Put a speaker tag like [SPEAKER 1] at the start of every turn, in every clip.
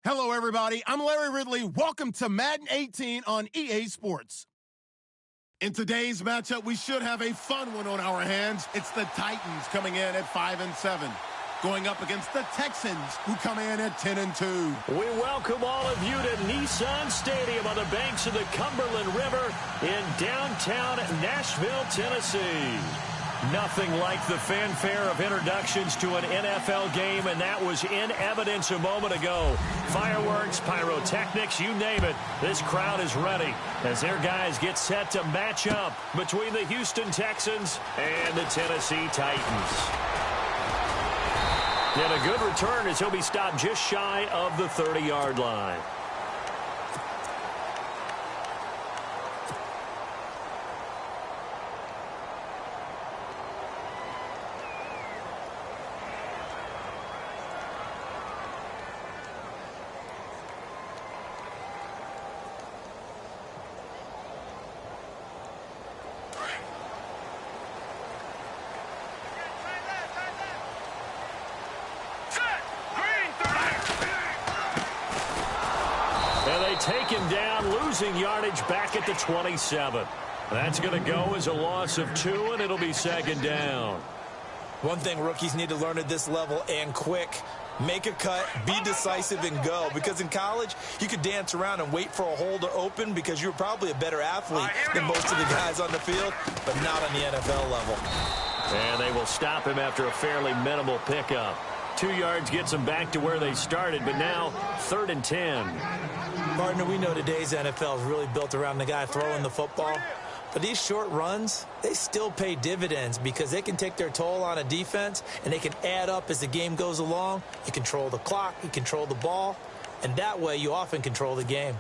[SPEAKER 1] Hello, everybody. I'm Larry Ridley. Welcome to Madden 18 on EA Sports. In today's matchup, we should have a fun one on our hands. It's the Titans coming in at 5-7, going up against the Texans, who come in at 10-2.
[SPEAKER 2] We welcome all of you to Nissan Stadium on the banks of the Cumberland River in downtown Nashville, Tennessee. Nothing like the fanfare of introductions to an NFL game, and that was in evidence a moment ago. Fireworks, pyrotechnics, you name it. This crowd is ready as their guys get set to match up between the Houston Texans and the Tennessee Titans. And a good return as he'll be stopped just shy of the 30-yard line. Take him down, losing yardage back at the 27. That's going to go as a loss of 2, and it'll be second down.
[SPEAKER 3] One thing rookies need to learn at this level, and quick: make a cut, be decisive, and go. Because in college, you could dance around and wait for a hole to open because you're probably a better athlete than most of the guys on the field, but not on the NFL level.
[SPEAKER 2] And they will stop him after a fairly minimal pickup. 2 yards gets them back to where they started, but now 3rd and 10.
[SPEAKER 3] Partner, we know today's NFL is really built around the guy throwing the football. But these short runs, they still pay dividends because they can take their toll on a defense, and they can add up as the game goes along. You control the clock, you control the ball, and that way you often control the game.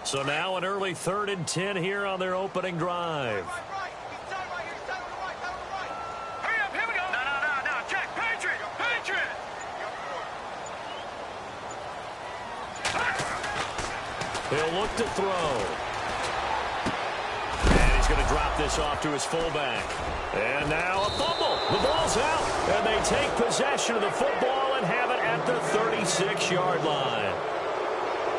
[SPEAKER 2] So now an early 3rd and 10 here on their opening drive. He'll look to throw. And he's going to drop this off to his fullback. And now a fumble. The ball's out. And they take possession of the football and have it at the 36-yard line.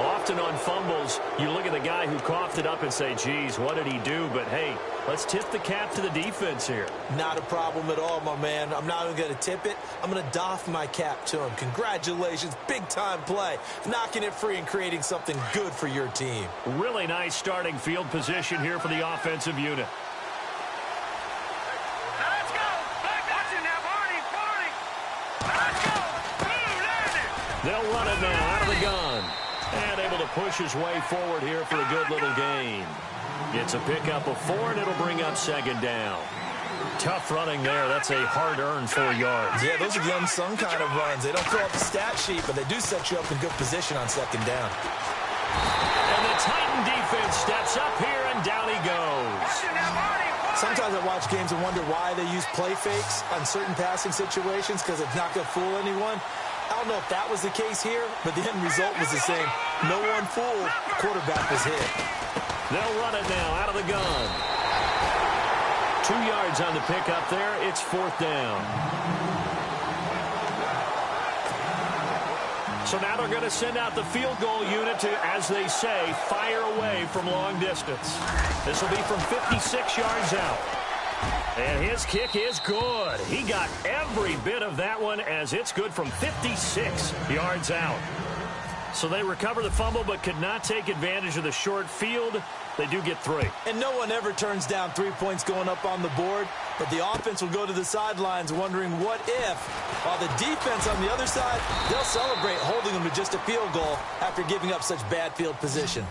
[SPEAKER 2] Often on fumbles, you look at the guy who coughed it up and say, geez, what did he do? But, hey, let's tip the cap to the defense here.
[SPEAKER 3] Not a problem at all, my man. I'm not even going to tip it. I'm going to doff my cap to him. Congratulations. Big-time play. Knocking it free and creating something good for your team.
[SPEAKER 2] Really nice starting field position here for the offensive unit.
[SPEAKER 4] Let's go. Watch it now, Barney. Let's go.
[SPEAKER 2] They'll run it now out of the gun. And able to push his way forward here for a good little gain. Gets a pickup of 4, and it'll bring up second down. Tough running there. That's a hard-earned 4 yards.
[SPEAKER 3] Yeah, those are the unsung kind of runs. They don't fill up the stat sheet, but they do set you up in good position on second down.
[SPEAKER 2] And the Titan defense steps up here, and down he goes.
[SPEAKER 3] Sometimes I watch games and wonder why they use play fakes on certain passing situations because it's not going to fool anyone. I don't know if that was the case here, but the end result was the same. No one fooled. Quarterback was hit.
[SPEAKER 2] They'll run it now out of the gun. 2 yards on the pickup there. It's 4th down. So now they're going to send out the field goal unit to, as they say, fire away from long distance. This will be from 56 yards out. And his kick is good. He got every bit of that one as it's good from 56 yards out. So they recover the fumble but could not take advantage of the short field. They do get 3.
[SPEAKER 3] And no one ever turns down 3 points going up on the board, but the offense will go to the sidelines wondering what if. While the defense on the other side, they'll celebrate holding them to just a field goal after giving up such bad field position.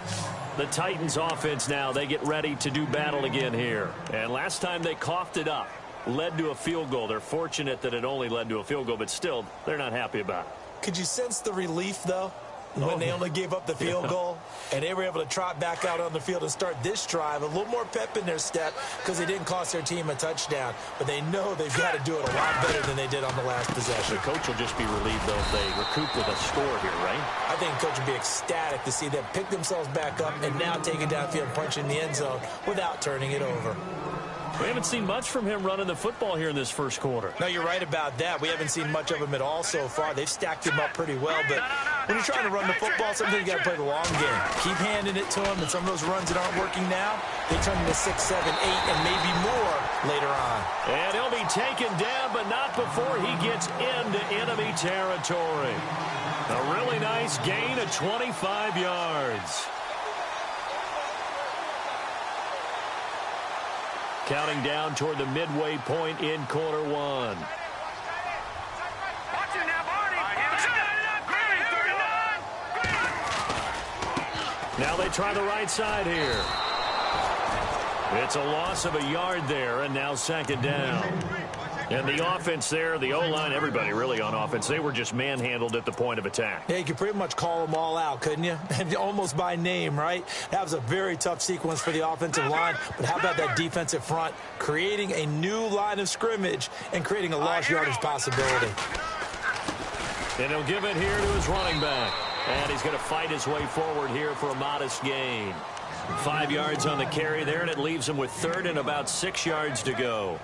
[SPEAKER 2] The Titans offense now, they get ready to do battle again here. And last time they coughed it up, led to a field goal. They're fortunate that it only led to a field goal, but still, they're not happy about it.
[SPEAKER 3] Could you sense the relief, though? When they only gave up the field goal, and they were able to trot back out on the field and start this drive, a little more pep in their step because they didn't cost their team a touchdown. But they know they've got to do it a lot better than they did on the last possession.
[SPEAKER 2] The coach will just be relieved, though, if they recoup with a score here, right?
[SPEAKER 3] I think the coach would be ecstatic to see them pick themselves back up and now take it downfield, punch in the end zone without turning it over.
[SPEAKER 2] We haven't seen much from him running the football here in this first quarter.
[SPEAKER 3] No, you're right about that. We haven't seen much of him at all so far. They've stacked him up pretty well, but when you're trying to run the football, sometimes you got to play the long game. Keep handing it to him, and some of those runs that aren't working now, they turn into 6, 7, 8, and maybe more later on.
[SPEAKER 2] And he'll be taken down, but not before he gets into enemy territory. A really nice gain of 25 yards. Counting down toward the midway point in quarter one. Now they try the right side here. It's a loss of a yard there, and now second down. And the offense there, the O-line, everybody really on offense, they were just manhandled at the point of attack.
[SPEAKER 3] Yeah, you could pretty much call them all out, couldn't you? Almost by name, right? That was a very tough sequence for the offensive line. But how about that defensive front creating a new line of scrimmage and creating a lost yardage possibility?
[SPEAKER 2] And he'll give it here to his running back. And he's going to fight his way forward here for a modest gain. 5 yards on the carry there, and it leaves him with third and about 6 yards to go.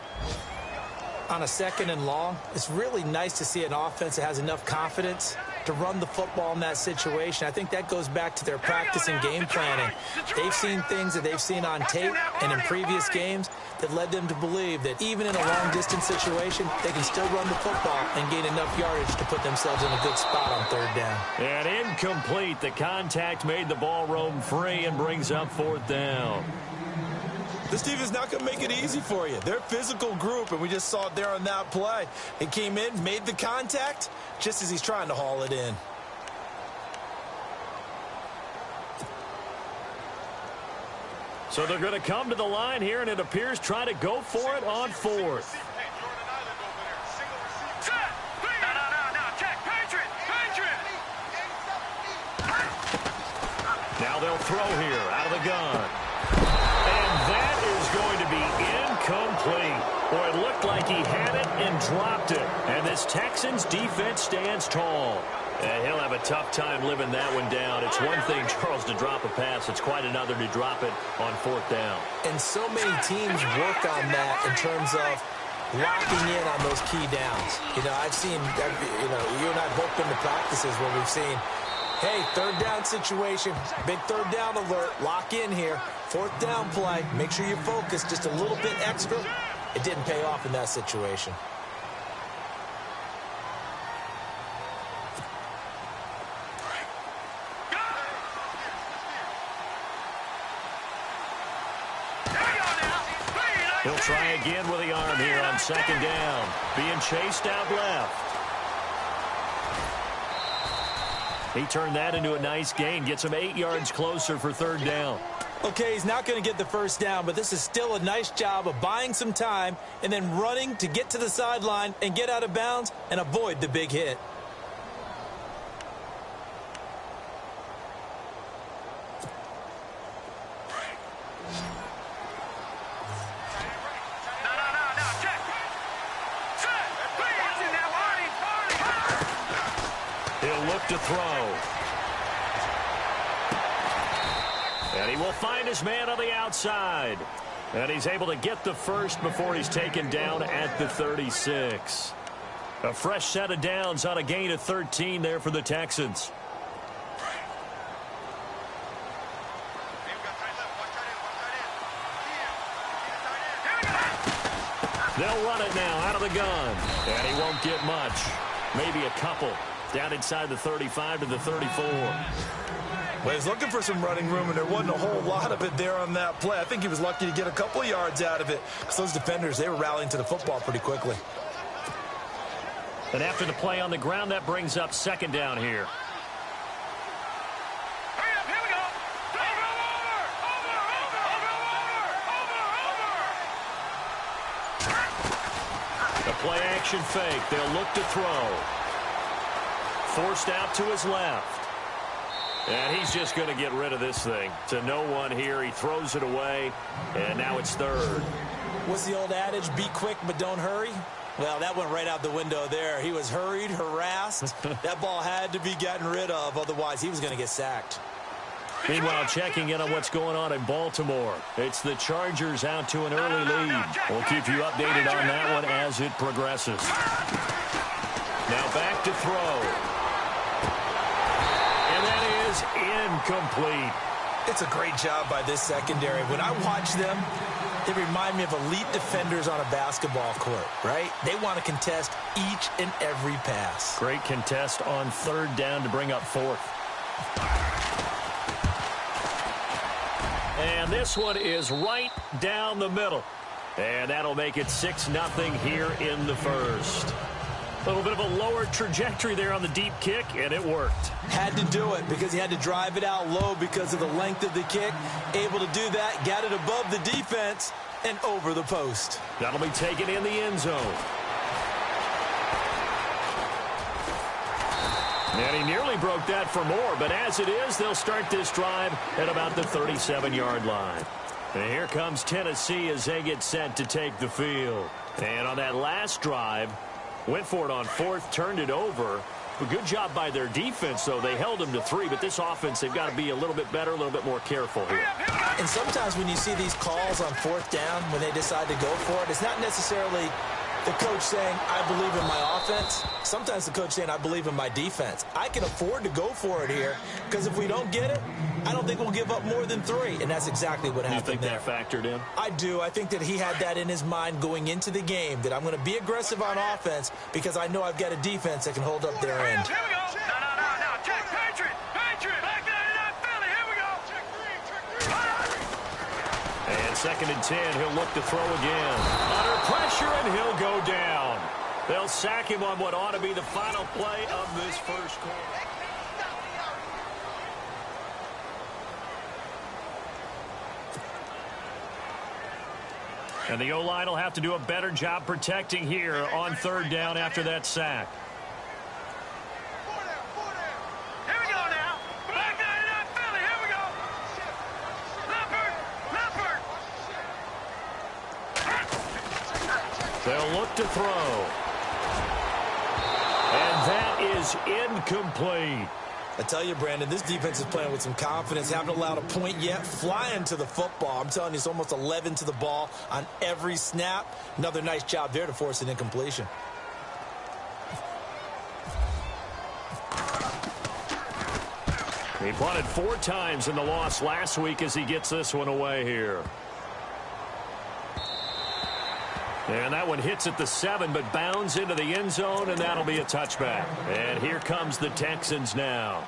[SPEAKER 3] On a second and long, it's really nice to see an offense that has enough confidence to run the football in that situation. I think that goes back to their practice and game planning. They've seen things that they've seen on tape and in previous games that led them to believe that even in a long-distance situation, they can still run the football and gain enough yardage to put themselves in a good spot on third down.
[SPEAKER 2] And incomplete. The contact made the ball roam free and brings up fourth down.
[SPEAKER 3] This team is not going to make it easy for you. They're a physical group, and we just saw it there on that play. It came in, made the contact, just as he's trying to haul it in.
[SPEAKER 2] So they're going to come to the line here, and it appears try to go for it on fourth. Now they'll throw here out of the gun. That is going to be incomplete. Boy, it looked like he had it and dropped it. And this Texans defense stands tall. And he'll have a tough time living that one down. It's one thing, Charles, to drop a pass. It's quite another to drop it on fourth down.
[SPEAKER 3] And so many teams work on that in terms of locking in on those key downs. You know, I've seen, you and I have both been to practices where we've seen, hey, third down situation, big third down alert, lock in here. Fourth down play, make sure you focus just a little bit extra. It didn't pay off in that situation.
[SPEAKER 2] He'll try again with the arm here on second down. Being chased out left. He turned that into a nice gain. Gets him 8 yards closer for third down.
[SPEAKER 3] Okay, he's not going to get the first down, but this is still a nice job of buying some time and then running to get to the sideline and get out of bounds and avoid the big hit.
[SPEAKER 2] He'll look to throw. And he will find his man on the outside. And he's able to get the first before he's taken down at the 36. A fresh set of downs on a gain of 13 there for the Texans. They'll run it now out of the gun. And he won't get much. Maybe a couple. Down inside the 35 to the 34.
[SPEAKER 3] Well, he's looking for some running room, and there wasn't a whole lot of it there on that play. I think he was lucky to get a couple of yards out of it because those defenders, they were rallying to the football pretty quickly.
[SPEAKER 2] And after the play on the ground, that brings up second down here. The play action fake. They'll look to throw. Forced out to his left. And he's just going to get rid of this thing. To no one here. He throws it away. And now it's third.
[SPEAKER 3] What's the old adage? Be quick, but don't hurry. Well, that went right out the window there. He was hurried, harassed. That ball had to be gotten rid of. Otherwise, he was going to get sacked.
[SPEAKER 2] Meanwhile, checking in on what's going on in Baltimore. It's the Chargers out to an early lead. We'll keep you updated on that one as it progresses. Now back to throw. And that is incomplete.
[SPEAKER 3] It's a great job by this secondary. When I watch them, they remind me of elite defenders on a basketball court, right? They want to contest each and every pass.
[SPEAKER 2] Great contest on third down to bring up fourth. And this one is right down the middle. And that'll make it 6-0 here in the first. A little bit of a lower trajectory there on the deep kick, and it worked.
[SPEAKER 3] Had to do it because he had to drive it out low because of the length of the kick. Able to do that, got it above the defense and over the post.
[SPEAKER 2] That'll be taken in the end zone. And he nearly broke that for more, but as it is, they'll start this drive at about the 37-yard line. And here comes Tennessee as they get set to take the field. And on that last drive, went for it on fourth, turned it over. A good job by their defense, though. They held them to 3, but this offense, they've got to be a little bit better, a little bit more careful here.
[SPEAKER 3] And sometimes when you see these calls on fourth down, when they decide to go for it, it's not necessarily the coach saying, I believe in my offense. Sometimes the coach saying, I believe in my defense. I can afford to go for it here because if we don't get it, I don't think we'll give up more than 3. And that's exactly what happened there.
[SPEAKER 2] You think that factored in?
[SPEAKER 3] I do. I think that he had that in his mind going into the game, that I'm going to be aggressive on offense because I know I've got a defense that can hold up their end.
[SPEAKER 4] Here we go. No. Check Patriot. Back there in that Philly. Here we go. Check 3.
[SPEAKER 2] And 2nd and 10, he'll look to throw again. Under pressure, and he'll go down. They'll sack him on what ought to be the final play of this first quarter. And the O-line will have to do a better job protecting here on third down after that sack.
[SPEAKER 4] Here we go now. Back there in that Philly. Here we go. Leopard.
[SPEAKER 2] They'll look to throw. And that is incomplete.
[SPEAKER 3] I tell you, Brandon, this defense is playing with some confidence. Haven't allowed a point yet. Flying to the football. I'm telling you, it's almost 11 to the ball on every snap. Another nice job there to force an incompletion.
[SPEAKER 2] He punted 4 times in the loss last week as he gets this one away here. And that one hits at the 7, but bounds into the end zone, and that'll be a touchback. And here comes the Texans now.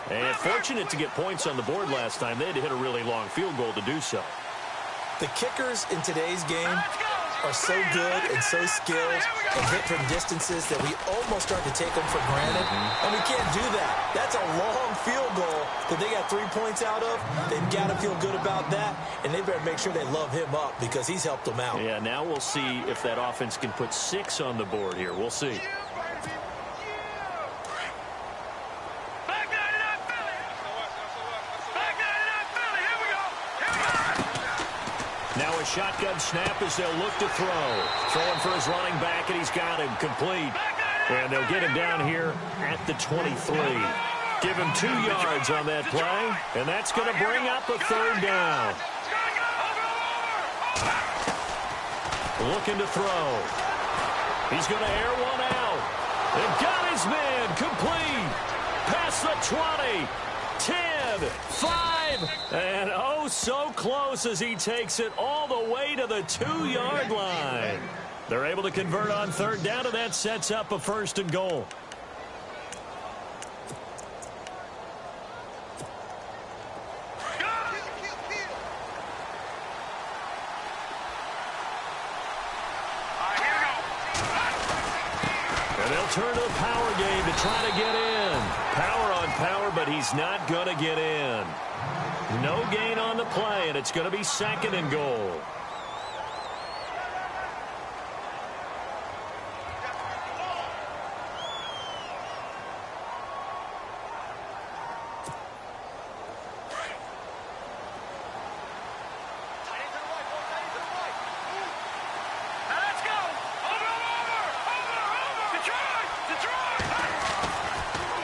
[SPEAKER 2] And fortunate to get points on the board last time. They had to hit a really long field goal to do so.
[SPEAKER 3] The kickers in today's game are so good and so skilled and hit from distances that we almost start to take them for granted. And we can't do that. That's a long field goal that they got 3 points out of. They've got to feel good about that, and they better make sure they love him up because he's helped them out.
[SPEAKER 2] Yeah, now we'll see if that offense can put 6 on the board here. We'll see. Now a shotgun snap as they'll look to throw. Throwing for his running back, and he's got him complete. And they'll get him down here at the 23. Give him 2 yards on that play, and that's going to bring up a third down. Looking to throw. He's going to air one out. And got his man complete. Past the 20. 10, 5, and oh, so close as he takes it all the way to the 2-yard line. They're able to convert on third down, and that sets up a 1st and goal. And they'll turn to the power game to try to get in. Power on power, but he's not going to get in. No gain on the play, and it's going to be 2nd and goal.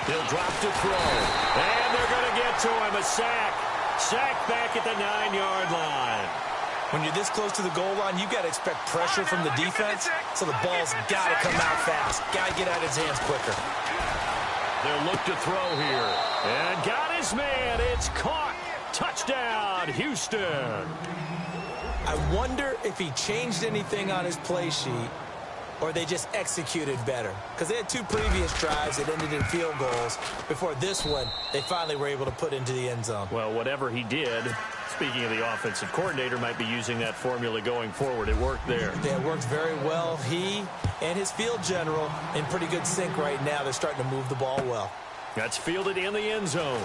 [SPEAKER 2] He'll drop to throw. And they're going to get to him. A sack. sacked back at the 9-yard line.
[SPEAKER 3] When you're this close to the goal line, you've got to expect pressure from the defense, so the ball's got to come out fast. Got to get out of his hands quicker.
[SPEAKER 2] They'll look to throw here. And got his man. It's caught. Touchdown, Houston.
[SPEAKER 3] I wonder if he changed anything on his play sheet or they just executed better. Because they had 2 previous drives that ended in field goals. Before this one, they finally were able to put into the end zone.
[SPEAKER 2] Well, whatever he did, speaking of the offensive coordinator, might be using that formula going forward. It worked there.
[SPEAKER 3] Yeah, it worked very well. He and his field general in pretty good sync right now. They're starting to move the ball well.
[SPEAKER 2] That's fielded in the end zone.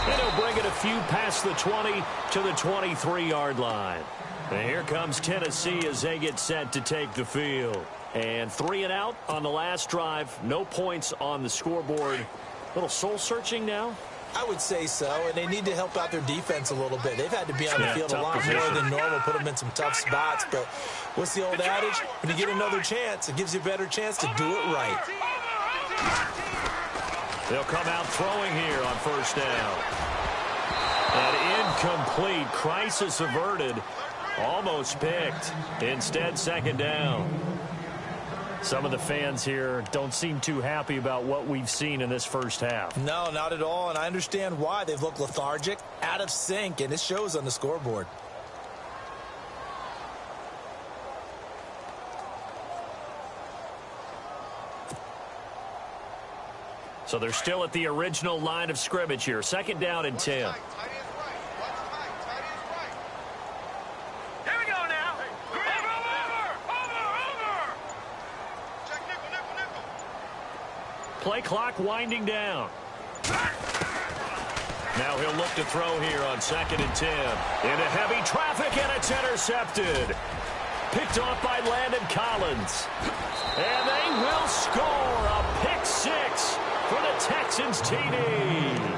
[SPEAKER 2] And he'll bring it a few past the 20 to the 23-yard line. And here comes Tennessee as they get set to take the field. And 3 and out on the last drive. No points on the scoreboard. A little soul-searching now?
[SPEAKER 3] I would say so, and they need to help out their defense a little bit. They've had to be on the field a lot more than normal, put them in some tough spots. But what's the old adage? When you get another chance, it gives you a better chance to do it right.
[SPEAKER 2] They'll come out throwing here on first down. And incomplete. Crisis averted. Almost picked. Instead, second down. Some of the fans here don't seem too happy about what we've seen in this first half.
[SPEAKER 3] No, not at all, and I understand why. They've looked lethargic, out of sync, and it shows on the scoreboard.
[SPEAKER 2] So they're still at the original line of scrimmage here. Second down and 10. Play clock winding down. Now he'll look to throw here on second and 10. Into heavy traffic, and it's intercepted. Picked off by Landon Collins. And they will score a pick 6 for the Texans TD.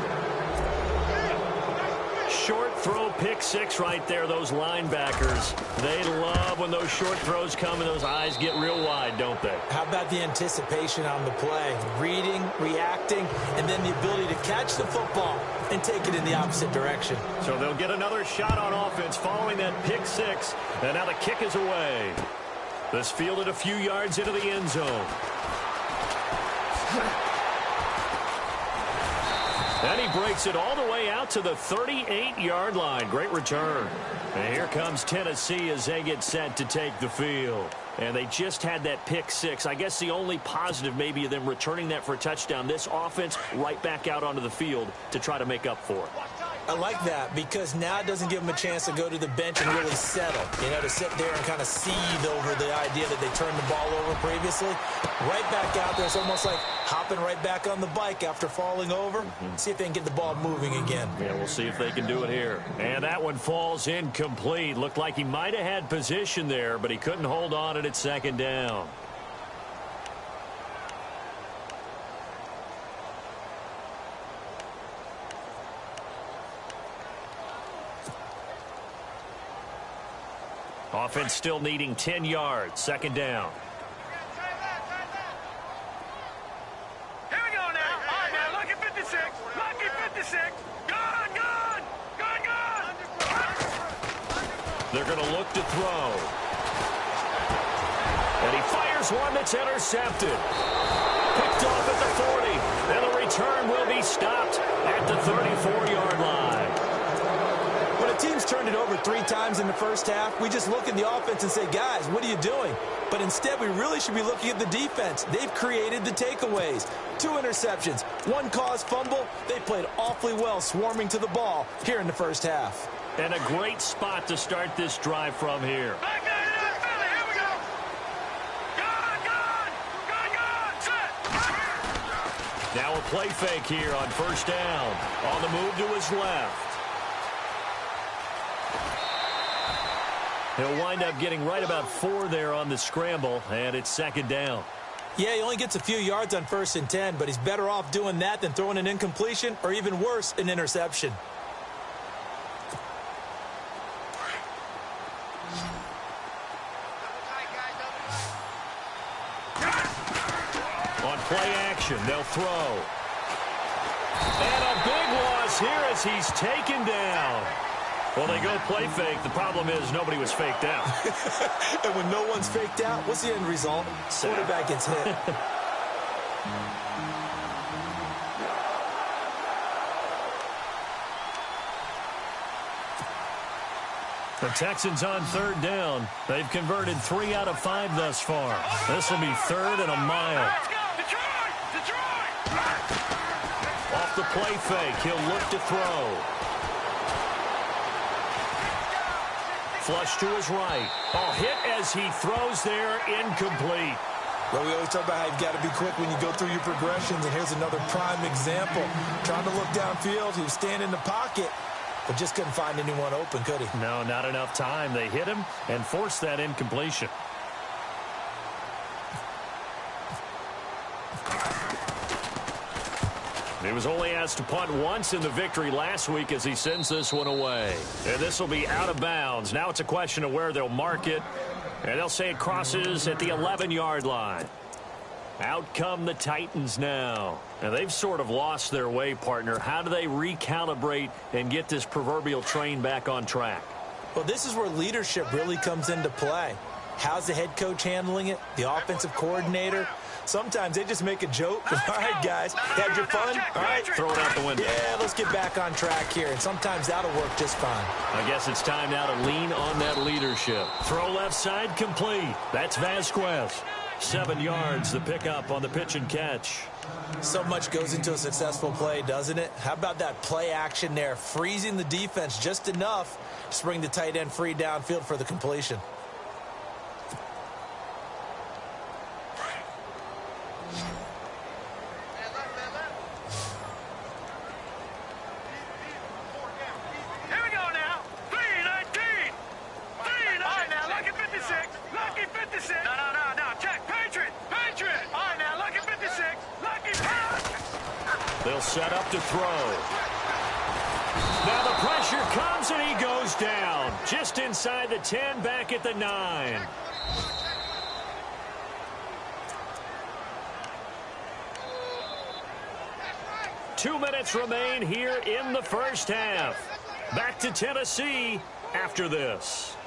[SPEAKER 2] Short throw pick 6 right there. Those linebackers, they love when those short throws come and those eyes get real wide, don't they?
[SPEAKER 3] How about the anticipation on the play? Reading, reacting, and then the ability to catch the football and take it in the opposite direction.
[SPEAKER 2] So they'll get another shot on offense following that pick 6. And now the kick is away. This fielded a few yards into the end zone. And he breaks it all the way out to the 38-yard line. Great return. And here comes Tennessee as they get set to take the field. And they just had that pick 6. I guess the only positive maybe of them returning that for a touchdown. This offense right back out onto the field to try to make up for it.
[SPEAKER 3] I like that because now it doesn't give them a chance to go to the bench and really settle. You know, to sit there and kind of seethe over the idea that they turned the ball over previously. Right back out there. It's almost like hopping right back on the bike after falling over. See if they can get the ball moving again.
[SPEAKER 2] Yeah, we'll see if they can do it here. And that one falls incomplete. Looked like he might have had position there, but he couldn't hold on at second down. Offense still needing 10 yards. Second down.
[SPEAKER 4] Here we go now. All right, now, lucky 56. Lucky 56. Gone, gone. Gone, gone.
[SPEAKER 2] They're going to look to throw. And he fires one that's intercepted. Picked off at the 40. And the return will be stopped at the 34-yard line.
[SPEAKER 3] When a team's turned it over 3 times in the first half, we just look at the offense and say, guys, what are you doing? But instead, we really should be looking at the defense. They've created the takeaways. 2 interceptions, 1 caused fumble. They played awfully well swarming to the ball here in the first half.
[SPEAKER 2] And a great spot to start this drive from here.
[SPEAKER 4] Back there, Philly. Here we go. Gone, gone. Gone, gone. Set.
[SPEAKER 2] Now a play fake here on first down. On the move to his left. He'll wind up getting right about 4 there on the scramble, and it's second down.
[SPEAKER 3] Yeah, he only gets a few yards on 1st and 10, but he's better off doing that than throwing an incompletion or even worse, an interception. On
[SPEAKER 2] play action, they'll throw. And a big loss falls here as he's taken down. Well, they go play fake. The problem is nobody was faked out.
[SPEAKER 3] And when no one's faked out, what's the end result? Quarterback gets hit.
[SPEAKER 2] The Texans on third down. They've converted 3 out of 5 thus far. This will be 3rd and a mile.
[SPEAKER 4] Let's go, Detroit! Detroit!
[SPEAKER 2] Off the play fake, he'll look to throw. Flush to his right. Oh, hit as he throws there, incomplete.
[SPEAKER 3] Well, we always talk about how you've got to be quick when you go through your progressions, and here's another prime example. Trying to look downfield, he was standing in the pocket, but just couldn't find anyone open, could he?
[SPEAKER 2] No, not enough time. They hit him and forced that incompletion. He was only asked to punt once in the victory last week as he sends this one away. And this will be out of bounds. Now it's a question of where they'll mark it. And they'll say it crosses at the 11-yard line. Out come the Titans now. And they've sort of lost their way, partner. How do they recalibrate and get this proverbial train back on track?
[SPEAKER 3] Well, this is where leadership really comes into play. How's the head coach handling it? The offensive coordinator? Sometimes they just make a joke. All right, guys, had your fun? All right,
[SPEAKER 2] throw it out the window.
[SPEAKER 3] Yeah, let's get back on track here. And sometimes that'll work just fine.
[SPEAKER 2] I guess it's time now to lean on that leadership. Throw left side complete. That's Vasquez. 7 yards, the pickup on the pitch and catch.
[SPEAKER 3] So much goes into a successful play, doesn't it? How about that play action there? Freezing the defense just enough to bring the tight end free downfield for the completion.
[SPEAKER 2] They'll set up to throw. Now the pressure comes and he goes down. Just inside the 10, back at the 9. Two minutes remain here in the first half. Back to Tennessee after this.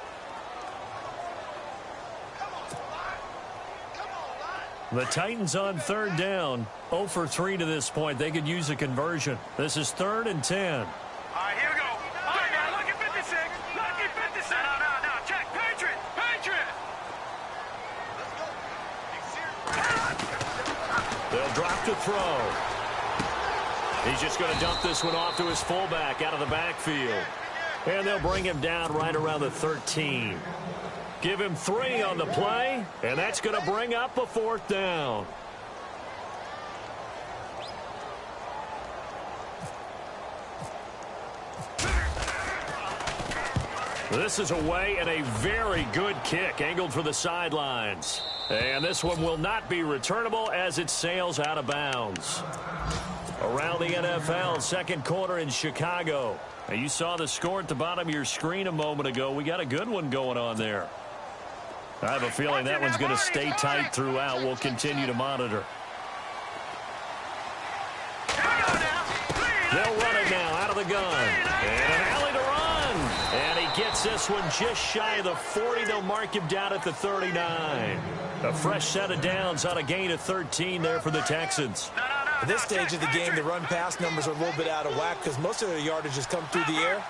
[SPEAKER 2] The Titans on third down. 0 for 3 to this point. They could use a conversion. This is 3rd and 10.
[SPEAKER 4] All right, here we go. All right, now look at 56. Look at 56. No. Check. Patriot.
[SPEAKER 2] They'll drop to throw. He's just going to dump this one off to his fullback out of the backfield. And they'll bring him down right around the 13. Give him 3 on the play, and that's going to bring up a 4th down. This is away and a very good kick angled for the sidelines. And this one will not be returnable as it sails out of bounds. Around the NFL, second quarter in Chicago. Now you saw the score at the bottom of your screen a moment ago. We got a good one going on there. I have a feeling that one's going to stay tight throughout. We'll continue to monitor. They'll run it now out of the gun. And an alley to run. And he gets this one just shy of the 40. They'll mark him down at the 39. A fresh set of downs on a gain of 13 there for the Texans.
[SPEAKER 3] At this stage of the game, the run-pass numbers are a little bit out of whack because most of their yardage has come through the air.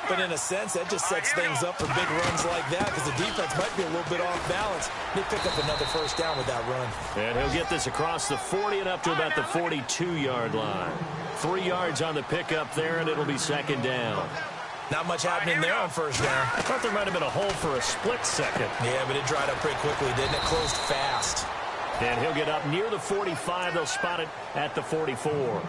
[SPEAKER 3] But in a sense, that just sets things up for big runs like that because the defense might be a little bit off balance. They pick up another first down with that run.
[SPEAKER 2] And he'll get this across the 40 and up to about the 42-yard line. 3 yards on the pickup there, and it'll be second down.
[SPEAKER 3] Not much happening there on first down.
[SPEAKER 2] I thought there might have been a hole for a split second.
[SPEAKER 3] Yeah, but it dried up pretty quickly, didn't it? Closed fast.
[SPEAKER 2] And he'll get up near the 45. They'll spot it at the 44.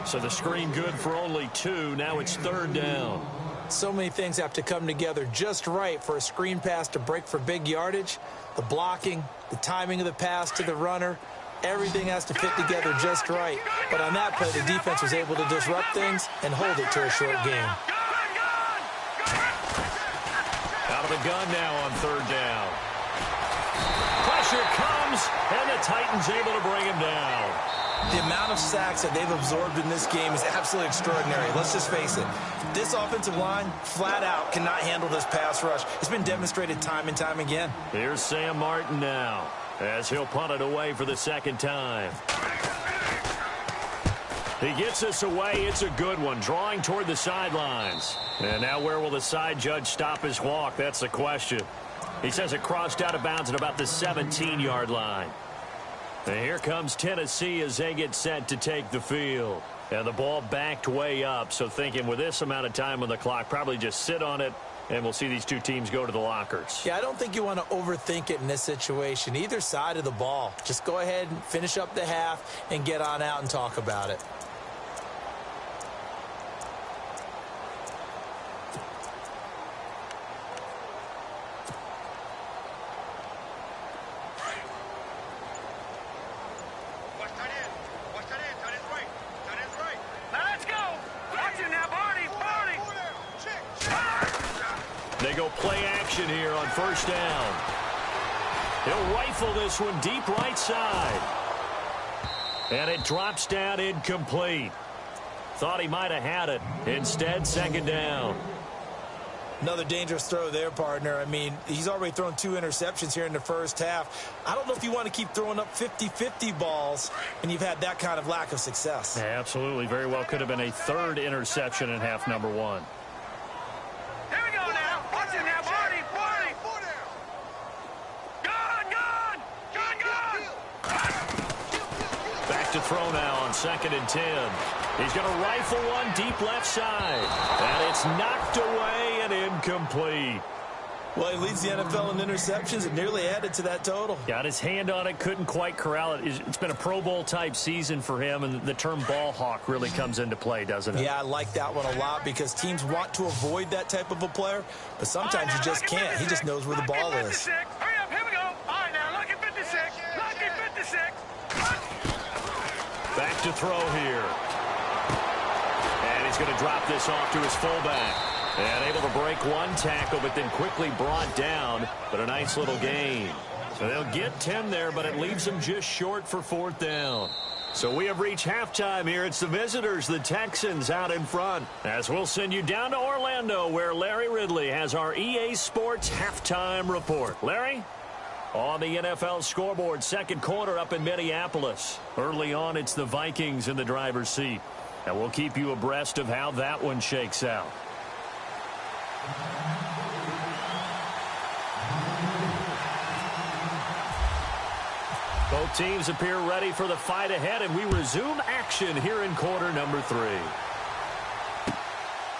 [SPEAKER 2] So the screen good for only 2. Now it's third down.
[SPEAKER 3] So many things have to come together just right for a screen pass to break for big yardage. The blocking, the timing of the pass to the runner, everything has to fit together just right. But on that play, the defense was able to disrupt things and hold it to a short game.
[SPEAKER 2] Out of the gun now on third down. Pressure comes, and the Titans able to bring him down.
[SPEAKER 3] The amount of sacks that they've absorbed in this game is absolutely extraordinary. Let's just face it. This offensive line, flat out, cannot handle this pass rush. It's been demonstrated time and time again.
[SPEAKER 2] Here's Sam Martin now, as he'll punt it away for the second time. He gets this away. It's a good one, drawing toward the sidelines. And now where will the side judge stop his walk? That's the question. He says it crossed out of bounds at about the 17-yard line. And here comes Tennessee as they get set to take the field. And the ball backed way up, so thinking with this amount of time on the clock, probably just sit on it, and we'll see these two teams go to the lockers.
[SPEAKER 3] Yeah, I don't think you want to overthink it in this situation. Either side of the ball. Just go ahead and finish up the half and get on out and talk about it.
[SPEAKER 2] They go play action here on first down. He'll rifle this one deep right side. And it drops down incomplete. Thought he might have had it. Instead, second down.
[SPEAKER 3] Another dangerous throw there, partner. I mean, he's already thrown 2 interceptions here in the first half. I don't know if you want to keep throwing up 50-50 balls when you've had that kind of lack of success.
[SPEAKER 2] Yeah, absolutely. Very well could have been a third interception in half number 1.
[SPEAKER 4] Here we go now. Watch it now, Barney. Barney. Gone.
[SPEAKER 2] Back to throw now on 2nd and 10. He's going to rifle one deep left side. And it's knocked away and incomplete.
[SPEAKER 3] Well, he leads the NFL in interceptions and nearly added to that total.
[SPEAKER 2] Got his hand on it, couldn't quite corral it. It's been a Pro Bowl type season for him, and the term ball hawk really comes into play, doesn't it?
[SPEAKER 3] Yeah, I like that one a lot because teams want to avoid that type of a player, but sometimes you just can't. He just knows where the ball is.
[SPEAKER 4] Hurry up, here we go. All right, now, look at 56. Look at 56.
[SPEAKER 2] Back to throw here. And he's going to drop this off to his fullback. And able to break one tackle, but then quickly brought down. But a nice little gain. So they'll get 10 there, but it leaves them just short for 4th down. So we have reached halftime here. It's the visitors, the Texans, out in front. As we'll send you down to Orlando, where Larry Ridley has our EA Sports halftime report. Larry? On the NFL scoreboard, second quarter up in Minneapolis. Early on, it's the Vikings in the driver's seat. And we'll keep you abreast of how that one shakes out. Both teams appear ready for the fight ahead, and we resume action here in quarter number 3.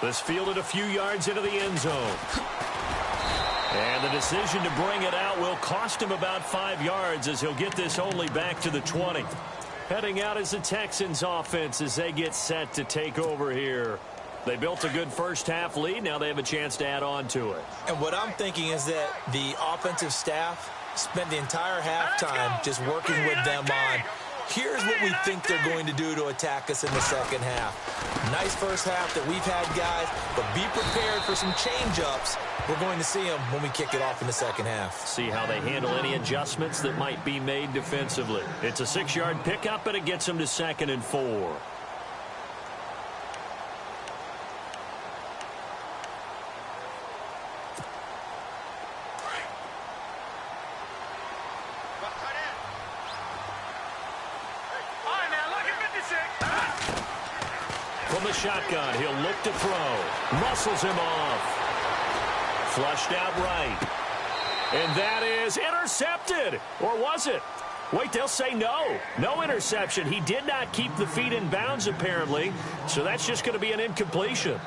[SPEAKER 2] This fielded a few yards into the end zone. And the decision to bring it out will cost him about 5 yards as he'll get this only back to the 20. Heading out is the Texans offense as they get set to take over here. They built a good first half lead. Now they have a chance to add on to it.
[SPEAKER 3] And what I'm thinking is that the offensive staff spent the entire halftime just working with them on, here's what we think they're going to do to attack us in the second half. Nice first half that we've had, guys, but be prepared for some change-ups. We're going to see them when we kick it off in the second half.
[SPEAKER 2] See how they handle any adjustments that might be made defensively. It's a 6-yard pickup, and it gets them to 2nd and 4. From the shotgun, he'll look to throw. Muscles him off. Flushed out right. And that is intercepted. Or was it? Wait, they'll say no. No interception. He did not keep the feet in bounds, apparently. So that's just going to be an incompletion.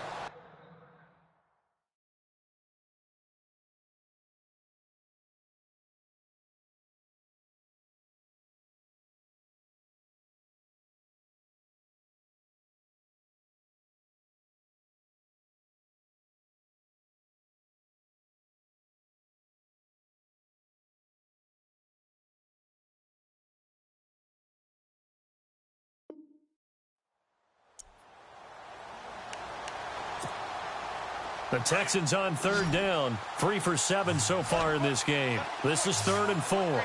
[SPEAKER 2] The Texans on 3rd down. 3 for 7 so far in this game. This is 3rd and 4.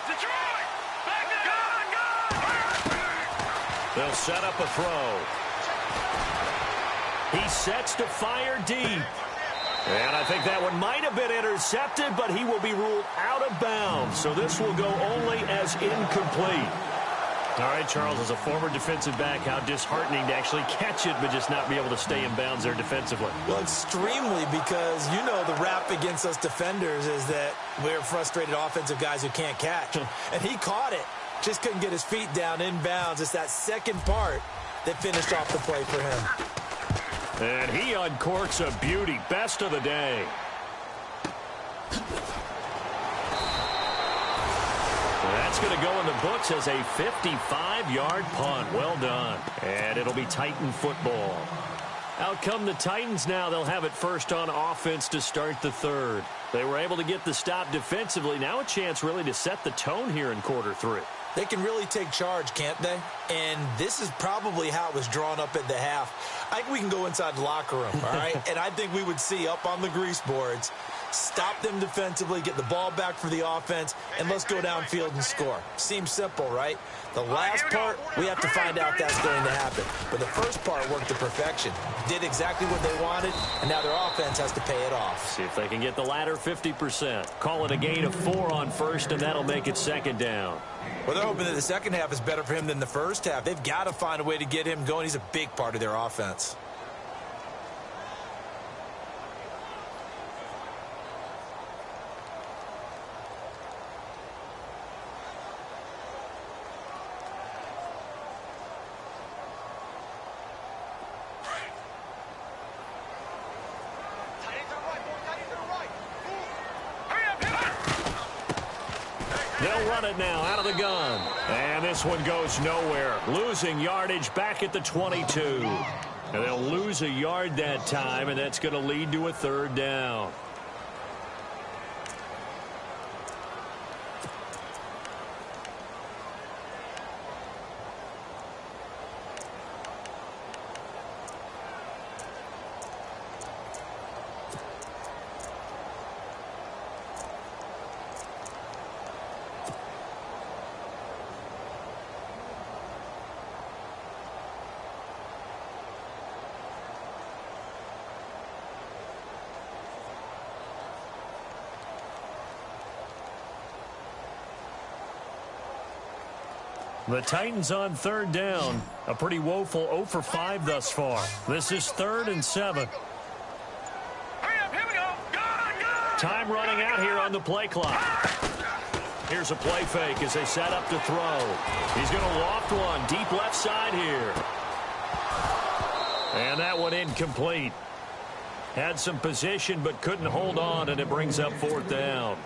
[SPEAKER 4] Detroit! Back there!
[SPEAKER 2] They'll set up a throw. He sets to fire deep. And I think that one might have been intercepted, but he will be ruled out of bounds. So this will go only as incomplete. All right, Charles, as a former defensive back, how disheartening to actually catch it but just not be able to stay in bounds there defensively.
[SPEAKER 3] Well, extremely, because you know the rap against us defenders is that we're frustrated offensive guys who can't catch. And he caught it, just couldn't get his feet down in bounds. It's that second part that finished off the play for him.
[SPEAKER 2] And he uncorks a beauty. Best of the day. That's going to go in the books as a 55-yard punt. Well done. And it'll be Titan football. Out come the Titans now. They'll have it first on offense to start the third. They were able to get the stop defensively. Now a chance really to set the tone here in quarter three.
[SPEAKER 3] They can really take charge, can't they? And this is probably how it was drawn up at the half. I think we can go inside the locker room, all right? And I think we would see up on the grease boards, stop them defensively, get the ball back for the offense, and let's go downfield and score. Seems simple, right? The last part, we have to find out that's going to happen. But the first part worked to perfection. Did exactly what they wanted, and now their offense has to pay it off.
[SPEAKER 2] See if they can get the latter 50%. Call it a gain of 4 on first, and that'll make it second down.
[SPEAKER 3] Well, they're hoping that the second half is better for him than the first half. They've got to find a way to get him going. He's a big part of their offense.
[SPEAKER 2] They'll run it now out of the gun. And this one goes nowhere. Losing yardage back at the 22. And they'll lose a yard that time, and that's going to lead to a third down. The Titans on third down. A pretty woeful 0 for 5 thus far. This is 3rd and 7.
[SPEAKER 4] Hurry up, here we go. Go, go.
[SPEAKER 2] Time running out here on the play clock. Here's a play fake as they set up to throw. He's going to loft one deep left side here. And that one incomplete. Had some position but couldn't hold on, and it brings up 4th down.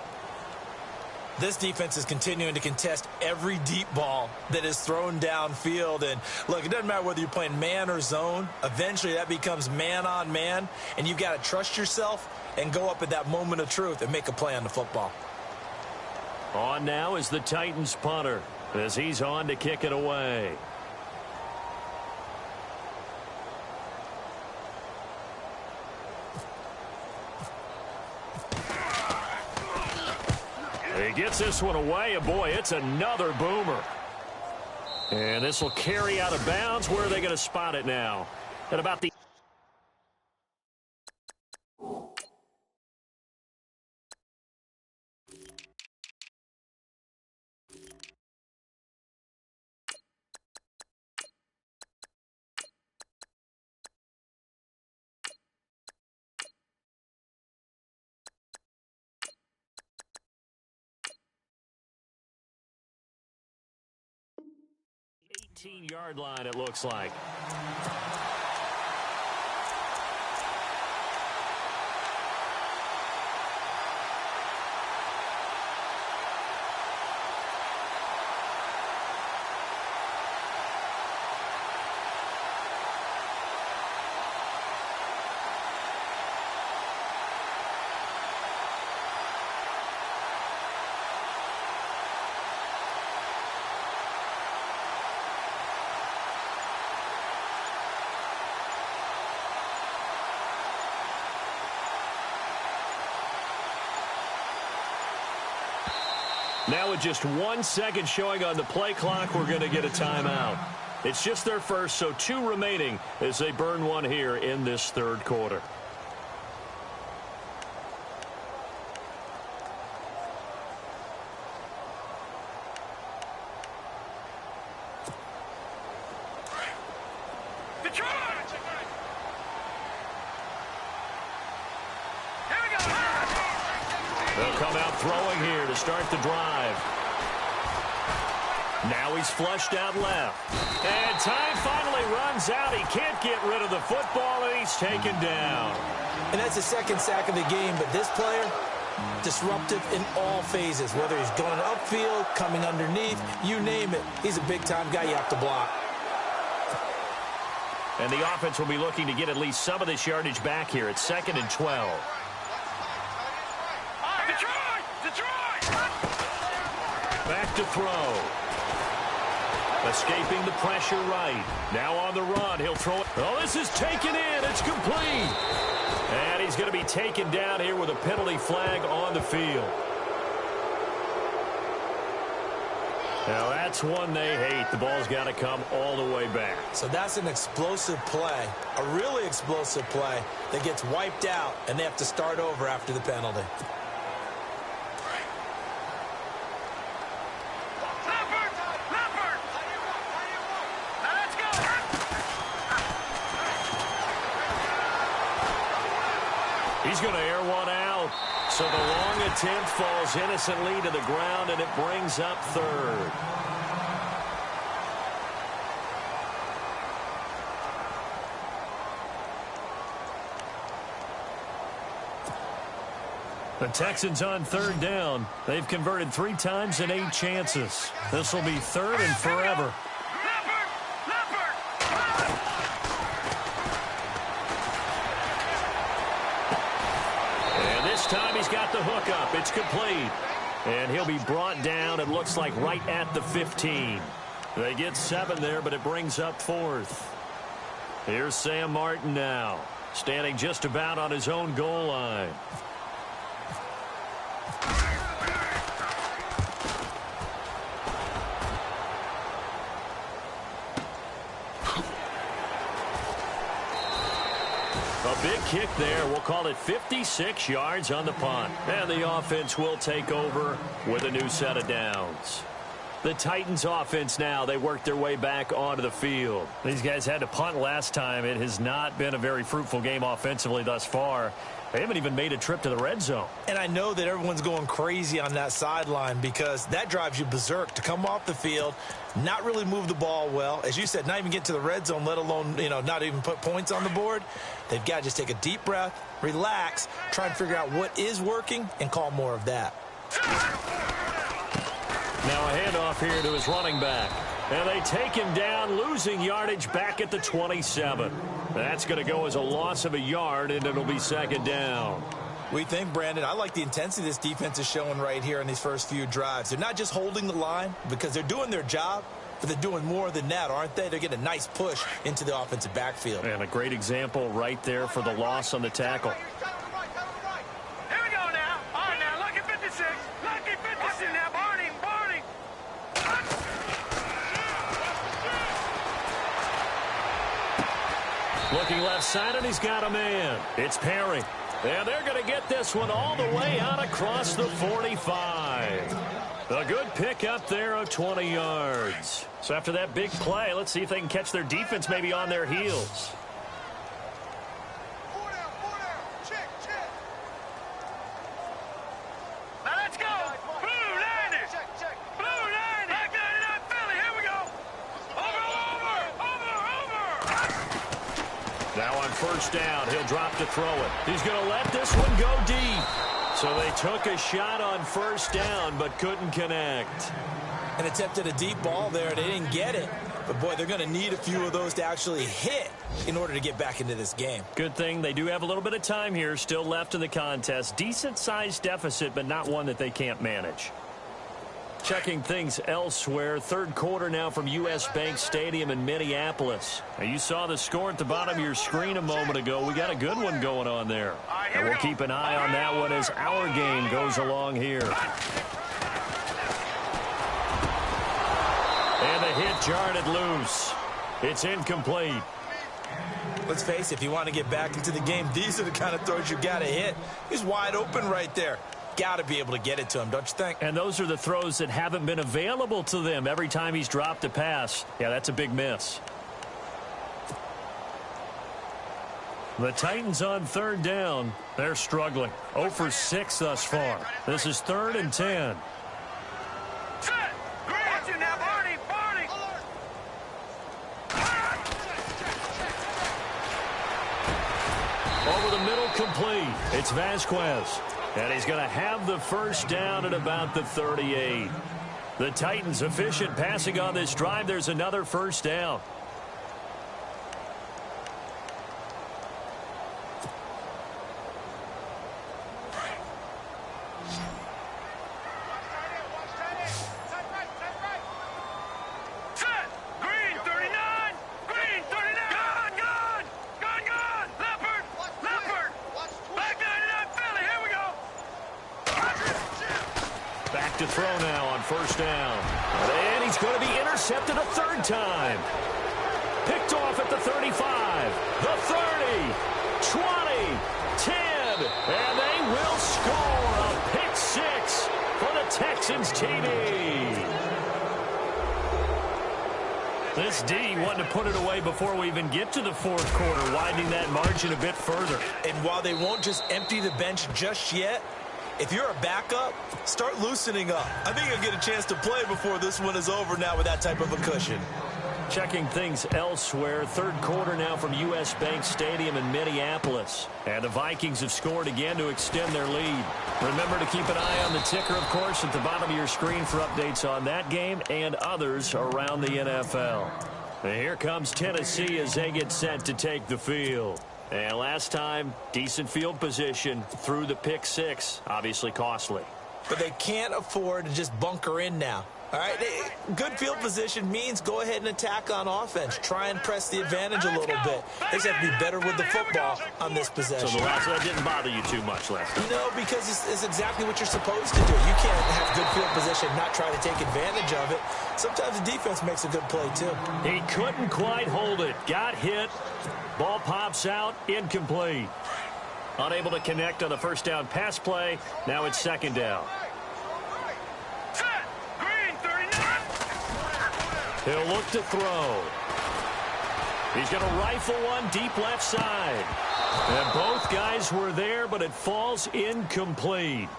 [SPEAKER 3] This defense is continuing to contest every deep ball that is thrown downfield. And, look, it doesn't matter whether you're playing man or zone. Eventually that becomes man on man, and you've got to trust yourself and go up at that moment of truth and make a play on the football.
[SPEAKER 2] On now is the Titans punter as he's on to kick it away. He gets this one away, and boy, it's another boomer. And this will carry out of bounds. Where are they going to spot it now? At about the yard line, it looks like. Now with just 1 second showing on the play clock, we're going to get a timeout. It's just their first, so 2 remaining as they burn one here in this third quarter. They'll come out throwing here to start the drive. Now he's flushed out left. And time finally runs out. He can't get rid of the football, and he's taken down.
[SPEAKER 3] And that's the second sack of the game, but this player, disruptive in all phases, whether he's going upfield, coming underneath, you name it. He's a big-time guy you have to block.
[SPEAKER 2] And the offense will be looking to get at least some of this yardage back here at 2nd and 12. Back to throw. Escaping the pressure right. Now on the run. He'll throw it. Oh, this is taken in. It's complete. And he's going to be taken down here with a penalty flag on the field. Now that's one they hate. The ball's got to come all the way back.
[SPEAKER 3] So that's an explosive play, a really explosive play that gets wiped out, and they have to start over after the penalty.
[SPEAKER 2] He's going to air one out. So the long attempt falls innocently to the ground, and it brings up 3rd. The Texans on 3rd down. They've converted 3 times in 8 chances. This will be 3rd and forever. This time he's got the hook up. It's complete. And he'll be brought down, it looks like, right at the 15. They get 7 there, but it brings up 4th. Here's Sam Martin now, standing just about on his own goal line. A big kick there. We'll call it 56 yards on the punt. And the offense will take over with a new set of downs. The Titans offense now, they work their way back onto the field. These guys had to punt last time. It has not been a very fruitful game offensively thus far. They haven't even made a trip to the red zone. And I know that everyone's going crazy on that sideline because that drives you berserk to come off the field, not really move the ball well. As you said, not even get to the red zone, let alone, not even put points on the board. They've got to just take a deep breath, relax, try and figure out what is working, and call more of that. Now a handoff here to his running back. And they take him down, losing yardage back at the 27. That's going to go as a loss of a yard, and it'll be 2nd down.
[SPEAKER 3] We think, Brandon, I like the intensity this defense is showing right here in these first few drives. They're not just holding the line because they're doing their job, but they're doing more than that, aren't they? They're getting a nice push into the offensive backfield.
[SPEAKER 2] And a great example right there for the loss on the tackle.
[SPEAKER 4] Here we go now. All right, now, lucky 56. Lucky 56 now. Barney.
[SPEAKER 2] Looking left side, and he's got a man. It's Perry. And they're going to get this one all the way out across the 45. A good pick up there of 20 yards. So after that big play, let's see if they can catch their defense maybe on their heels.
[SPEAKER 4] Now let's go. Blue landed. Blue landed. Back there in Philly. Here we go. Over.
[SPEAKER 2] Now on 1st down, he'll drop to throw it. He's going to let this one go deep. So they took a shot on 1st down, but couldn't connect.
[SPEAKER 3] And attempted a deep ball there. They didn't get it. But, boy, they're going to need a few of those to actually hit in order to get back into this game.
[SPEAKER 2] Good thing they do have a little bit of time here still left in the contest. Decent-sized deficit, but not one that they can't manage. Checking things elsewhere. 3rd quarter now from U.S. Bank Stadium in Minneapolis. Now you saw the score at the bottom of your screen a moment ago. We got a good one going on there. And we'll keep an eye on that one as our game goes along here. And the hit jarred it loose. It's incomplete.
[SPEAKER 3] Let's face it, if you want to get back into the game, these are the kind of throws you got to hit. He's wide open right there. Got to be able to get it to him, don't you think?
[SPEAKER 2] And those are the throws that haven't been available to them every time he's dropped a pass. Yeah, that's a big miss. The Titans on third down. They're struggling. 0 for 6 thus far. This is 3rd and 10. Over the middle, complete. It's Vasquez. And he's going to have the first down at about the 38. The Titans efficient passing on this drive. There's another first down. To throw now on first down. And he's going to be intercepted a third time. Picked off at the 35, the 30, 20, 10, and they will score a pick six for the Texans TD. This D wanted to put it away before we even get to the fourth quarter, widening that margin a bit further.
[SPEAKER 3] And while they won't just empty the bench just yet, if you're a backup, start loosening up. I think you'll get a chance to play before this one is over now with that type of a cushion.
[SPEAKER 2] Checking things elsewhere. Third quarter now from U.S. Bank Stadium in Minneapolis. And the Vikings have scored again to extend their lead. Remember to keep an eye on the ticker, of course, at the bottom of your screen for updates on that game and others around the NFL. And here comes Tennessee as they get set to take the field. And last time, decent field position through the pick six. Obviously costly.
[SPEAKER 3] But they can't afford to just bunker in now. All right, good field position means go ahead and attack on offense. Try and press the advantage a little bit. They just have to be better with the football on this possession.
[SPEAKER 2] So the last one didn't bother you too much last time?
[SPEAKER 3] No, because it's exactly what you're supposed to do. You can't have good field position and not try to take advantage of it. Sometimes the defense makes a good play, too.
[SPEAKER 2] He couldn't quite hold it. Got hit. Ball pops out. Incomplete. Unable to connect on the first down pass play. Now it's second down. He'll look to throw. He's going to rifle one deep left side. And both guys were there, but it falls incomplete.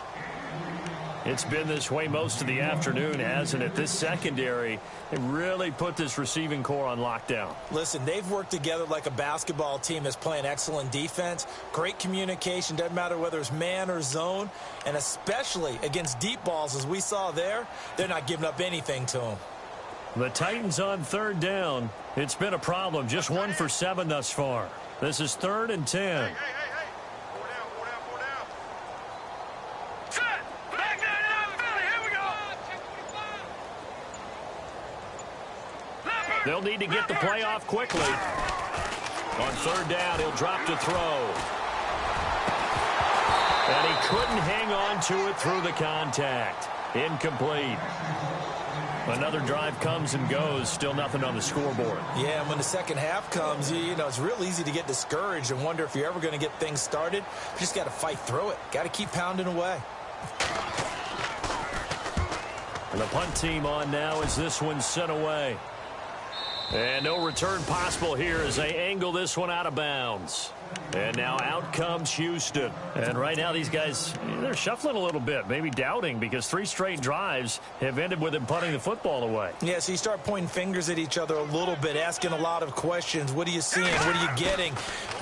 [SPEAKER 2] It's been this way most of the afternoon, hasn't it? This secondary, they really put this receiving core on lockdown.
[SPEAKER 3] Listen, they've worked together like a basketball team that's playing excellent defense. Great communication, doesn't matter whether it's man or zone. And especially against deep balls, as we saw there, they're not giving up anything to them.
[SPEAKER 2] The Titans on third down. It's been a problem. Just 1 for 7 thus far. This is 3rd and 10. They'll need to get the play off quickly. On third down, he'll drop to throw. And he couldn't hang on to it through the contact. Incomplete. Another drive comes and goes. Still nothing on the scoreboard.
[SPEAKER 3] Yeah, and when the second half comes, you know, it's real easy to get discouraged and wonder if you're ever going to get things started. You just got to fight through it. Got to keep pounding away.
[SPEAKER 2] And the punt team on now as this one's sent away. And no return possible here as they angle this one out of bounds. And now out comes Houston. And right now these guys, they're shuffling a little bit, maybe doubting, because 3 straight drives have ended with him punting the football away.
[SPEAKER 3] Yeah, so you start pointing fingers at each other a little bit, asking a lot of questions. What are you seeing? What are you getting?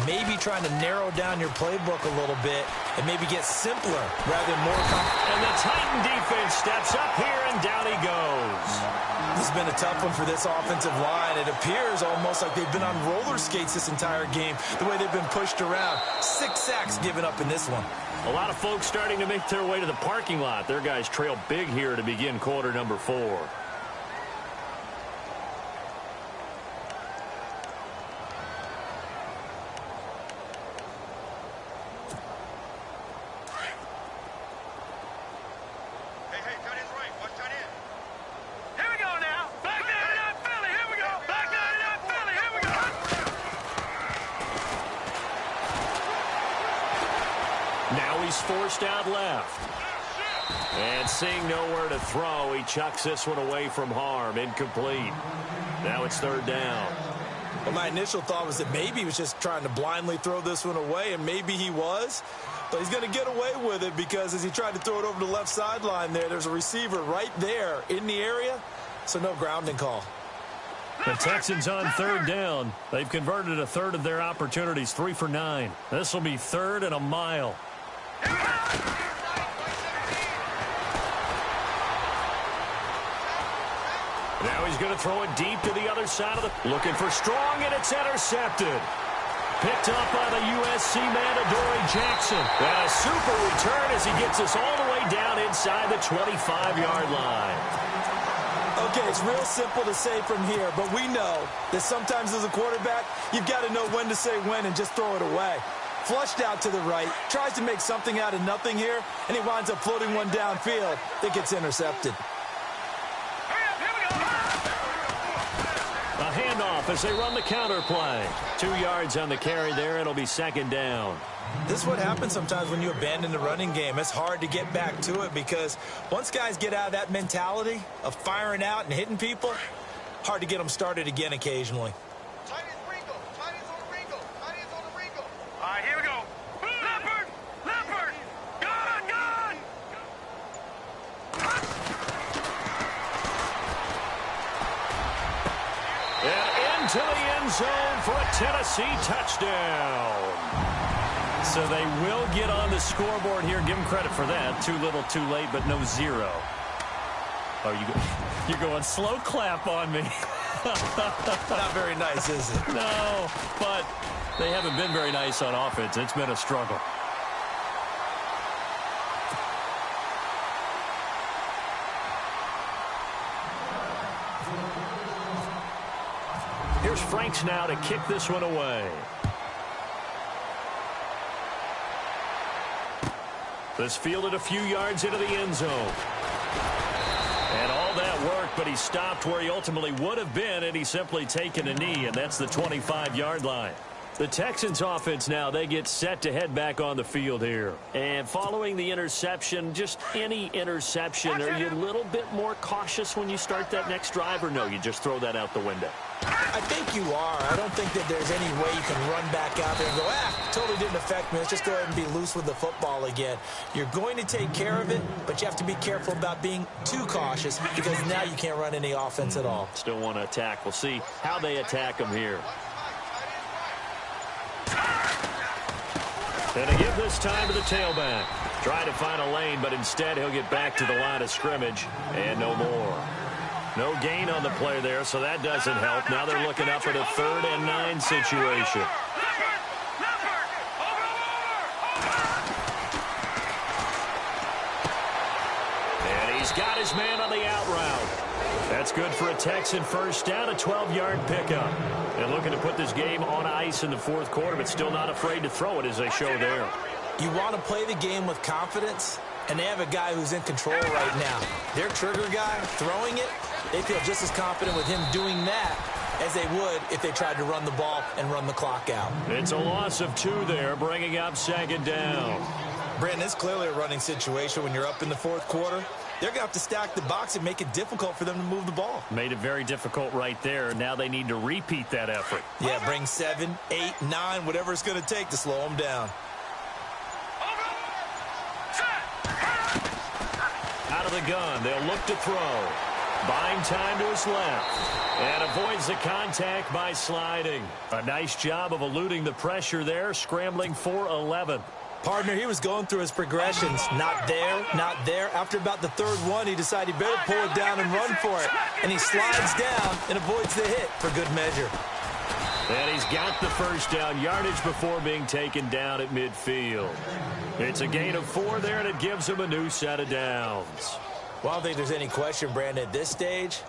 [SPEAKER 3] Maybe trying to narrow down your playbook a little bit and maybe get simpler rather than more complex.
[SPEAKER 2] And the Titan defense steps up here, and down he goes.
[SPEAKER 3] This has been a tough one for this offensive line. It appears almost like they've been on roller skates this entire game, the way they've been pushed around. 6 sacks given up in this one.
[SPEAKER 2] A lot of folks starting to make their way to the parking lot. Their guys trail big here to begin quarter number 4.
[SPEAKER 4] Hey, tight end's right. Watch tight end. Here we go now. Back there.
[SPEAKER 2] forced out left. And seeing nowhere to throw, he chucks this one away from harm. Incomplete. Now it's third down.
[SPEAKER 3] Well, my initial thought was that maybe he was just trying to blindly throw this one away, and maybe he was. But he's going to get away with it because as he tried to throw it over the left sideline there's a receiver right there in the area, so no grounding call.
[SPEAKER 2] The Texans on third down. They've converted a third of their opportunities, 3 for 9. This will be third and a mile. Now he's going to throw it deep to the other side of the... Looking for Strong, and it's intercepted. Picked up by the USC man, Adoree Jackson. And a super return as he gets us all the way down inside the 25-yard line.
[SPEAKER 3] Okay, it's real simple to say from here, but we know that sometimes as a quarterback, you've got to know when to say when and just throw it away. Flushed out to the right, tries to make something out of nothing here, and he winds up floating one downfield that gets intercepted.
[SPEAKER 2] A handoff as they run the counter play. 2 yards on the carry there. It'll be second down.
[SPEAKER 3] This is what happens sometimes when you abandon the running game. It's hard to get back to it because once guys get out of that mentality of firing out and hitting people, hard to get them started again occasionally.
[SPEAKER 4] All right, here we go. Leopard! Leopard! Gun! Gun!
[SPEAKER 2] And into the end zone for a Tennessee touchdown. So they will get on the scoreboard here. Give them credit for that. Too little, too late, but no zero. Oh, you're going slow clap on me.
[SPEAKER 3] Not very nice, is it?
[SPEAKER 2] No, but they haven't been very nice on offense. It's been a struggle. Here's Franks now to kick this one away. This fielded a few yards into the end zone. And all that work, but he stopped where he ultimately would have been, and he's simply taken a knee, and that's the 25-yard line. The Texans offense now, they get set to head back on the field here. And following the interception, just any interception, are you a little bit more cautious when you start that next drive, or no, you just throw that out the window?
[SPEAKER 3] I think you are. I don't think that there's any way you can run back out there and go, totally didn't affect me. Let's just go ahead and be loose with the football again. You're going to take care of it, but you have to be careful about being too cautious because now you can't run any offense at all.
[SPEAKER 2] Still want to attack. We'll see how they attack them here. And to give this time to the tailback. Try to find a lane, but instead he'll get back to the line of scrimmage and no more. No gain on the play there, so that doesn't help. Now they're looking up at a 3rd and 9 situation. And he's got his man on the out route. That's good for a Texan first down, a 12-yard pickup. And looking to put this game on ice in the 4th quarter, but still not afraid to throw it as they show there.
[SPEAKER 3] You want to play the game with confidence, and they have a guy who's in control right now. Their trigger guy throwing it, they feel just as confident with him doing that as they would if they tried to run the ball and run the clock out.
[SPEAKER 2] It's a loss of 2 there, bringing up second down.
[SPEAKER 3] Brandon, it's clearly a running situation when you're up in the 4th quarter. They're going to have to stack the box and make it difficult for them to move the ball.
[SPEAKER 2] Made it very difficult right there. Now they need to repeat that effort.
[SPEAKER 3] Yeah, bring 7, 8, 9, whatever it's going to take to slow them down.
[SPEAKER 2] Out of the gun, they'll look to throw. Buying time to his left. And avoids the contact by sliding. A nice job of eluding the pressure there, scrambling for 11.
[SPEAKER 3] Partner, he was going through his progressions. Not there, not there. After about the 3rd one, he decided he better pull it down and run for it. And he slides down and avoids the hit for good measure.
[SPEAKER 2] And he's got the first down yardage before being taken down at midfield. It's a gain of 4 there, and it gives him a new set of downs.
[SPEAKER 3] Well, I don't think there's any question, Brandon, at this stage.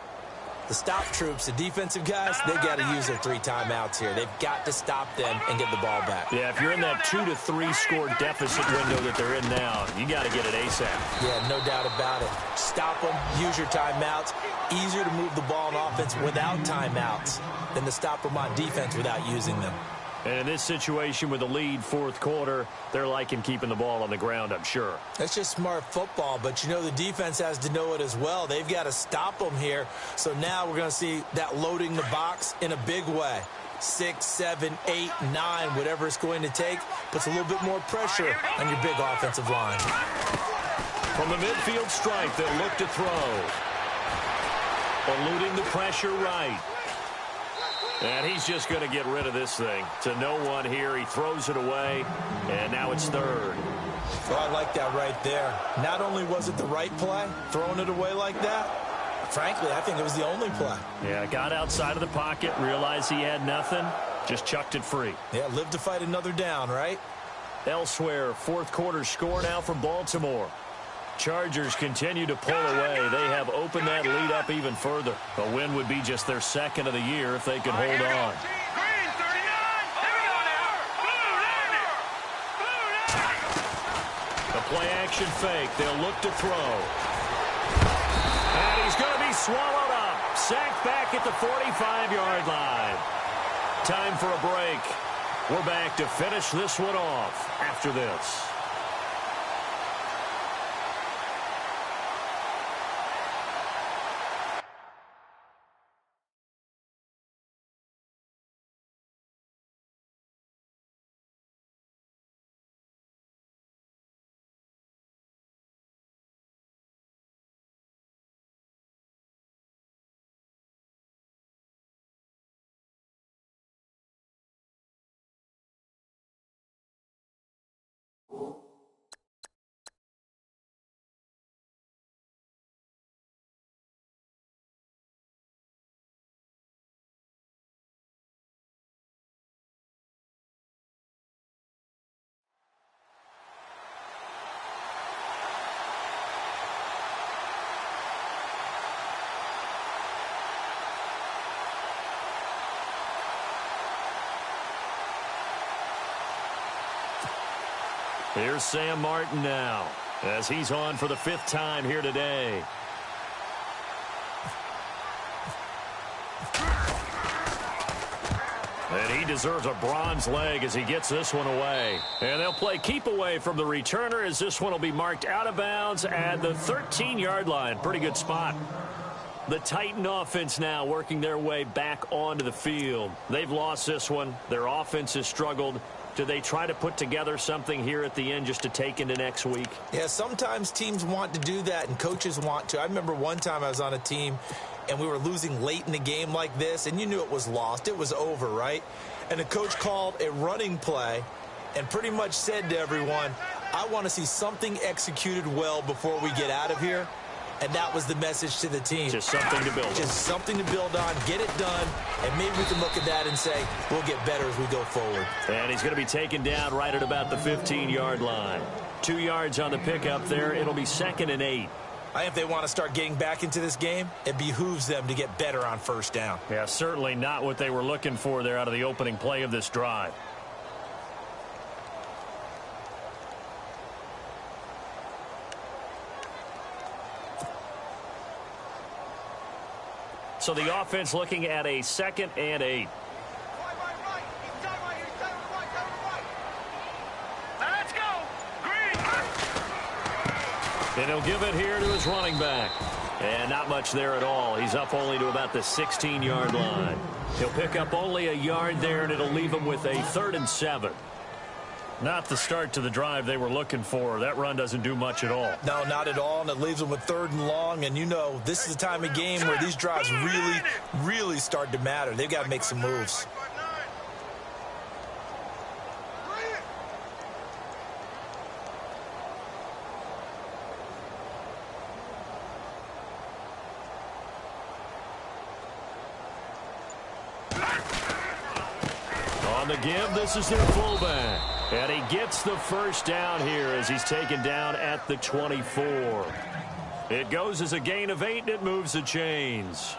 [SPEAKER 3] The stop troops, the defensive guys, they got to use their 3 timeouts here. They've got to stop them and get the ball back.
[SPEAKER 2] Yeah, if you're in that 2 to 3 score deficit window that they're in now, you got to get it ASAP.
[SPEAKER 3] Yeah, no doubt about it. Stop them, use your timeouts. Easier to move the ball on offense without timeouts than to stop them on defense without using them.
[SPEAKER 2] And in this situation with the lead fourth quarter, they're liking keeping the ball on the ground, I'm sure.
[SPEAKER 3] That's just smart football, but you know the defense has to know it as well. They've got to stop them here. So now we're going to see that loading the box in a big way. 6, 7, 8, 9, whatever it's going to take, puts a little bit more pressure on your big offensive line.
[SPEAKER 2] From the midfield stripe, they'll look to throw. Eluding the pressure right. And he's just going to get rid of this thing. To no one here. He throws it away, and now it's third.
[SPEAKER 3] Well, I like that right there. Not only was it the right play, throwing it away like that, frankly, I think it was the only play.
[SPEAKER 2] Yeah, got outside of the pocket, realized he had nothing, just chucked it free.
[SPEAKER 3] Yeah, live to fight another down, right?
[SPEAKER 2] Elsewhere, fourth quarter score now for Baltimore. Chargers continue to pull away. They have opened that lead up even further. A win would be just their second of the year if they could hold on.
[SPEAKER 4] Green, 39. Here we go now. Blue, land it. Blue, land it.
[SPEAKER 2] The play action fake. They'll look to throw. And he's going to be swallowed up. Sacked back at the 45-yard line. Time for a break. We're back to finish this one off after this. Here's Sam Martin now, as he's on for the 5th time here today. And he deserves a bronze leg as he gets this one away. And they'll play keep away from the returner as this one will be marked out of bounds at the 13-yard line. Pretty good spot. The Titan offense now working their way back onto the field. They've lost this one. Their offense has struggled. Do they try to put together something here at the end just to take into next week?
[SPEAKER 3] Yeah, sometimes teams want to do that and coaches want to. I remember one time I was on a team and we were losing late in the game like this, and you knew it was lost. It was over, right? And the coach called a running play and pretty much said to everyone, I want to see something executed well before we get out of here. And that was the message to the team.
[SPEAKER 2] Just something to build on.
[SPEAKER 3] Just something to build on, get it done, and maybe we can look at that and say, we'll get better as we go forward.
[SPEAKER 2] And he's going to be taken down right at about the 15-yard line. 2 yards on the pickup there. It'll be 2nd and 8.
[SPEAKER 3] I think if they want to start getting back into this game, it behooves them to get better on first down.
[SPEAKER 2] Yeah, certainly not what they were looking for there out of the opening play of this drive. So the offense looking at a 2nd and 8.
[SPEAKER 4] Let's go. Green.
[SPEAKER 2] And he'll give it here to his running back. And not much there at all. He's up only to about the 16-yard line. He'll pick up only a yard there, and it'll leave him with a 3rd and 7. Not the start to the drive they were looking for. That run doesn't do much at all.
[SPEAKER 3] No, not at all, and it leaves them with 3rd and long. And you know, this is the time of game where these drives really start to matter. They've got to make some moves.
[SPEAKER 2] On the give, this is their fullback. And he gets the first down here as he's taken down at the 24. It goes as a gain of 8, and it moves the chains.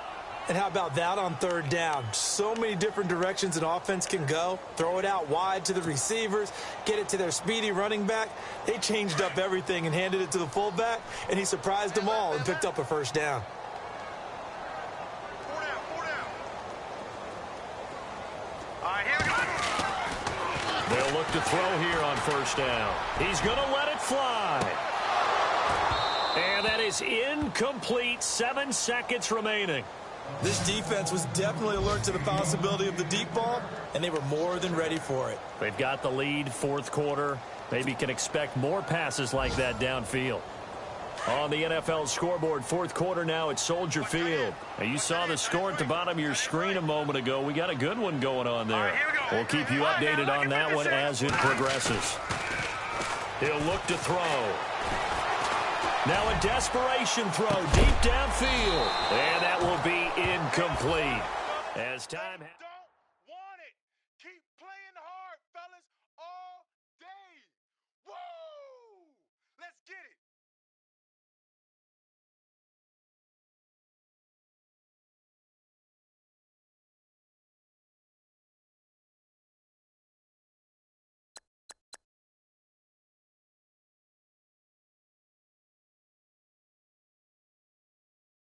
[SPEAKER 3] And how about that on 3rd down? So many different directions an offense can go. Throw it out wide to the receivers, get it to their speedy running back. They changed up everything and handed it to the fullback, and he surprised them all and picked up a first down.
[SPEAKER 4] All right, here we go.
[SPEAKER 2] look to throw here on first down. He's going to let it fly. And that is incomplete. 7 seconds remaining.
[SPEAKER 3] This defense was definitely alert to the possibility of the deep ball, and they were more than ready for it.
[SPEAKER 2] They've got the lead, fourth quarter. Maybe can expect more passes like that downfield. On the NFL scoreboard, fourth quarter now at Soldier Field. Now you saw the score at the bottom of your screen a moment ago. We got a good one going on there. We'll keep you updated on that one as it progresses. He'll look to throw. Now a desperation throw deep downfield. And that will be incomplete. As time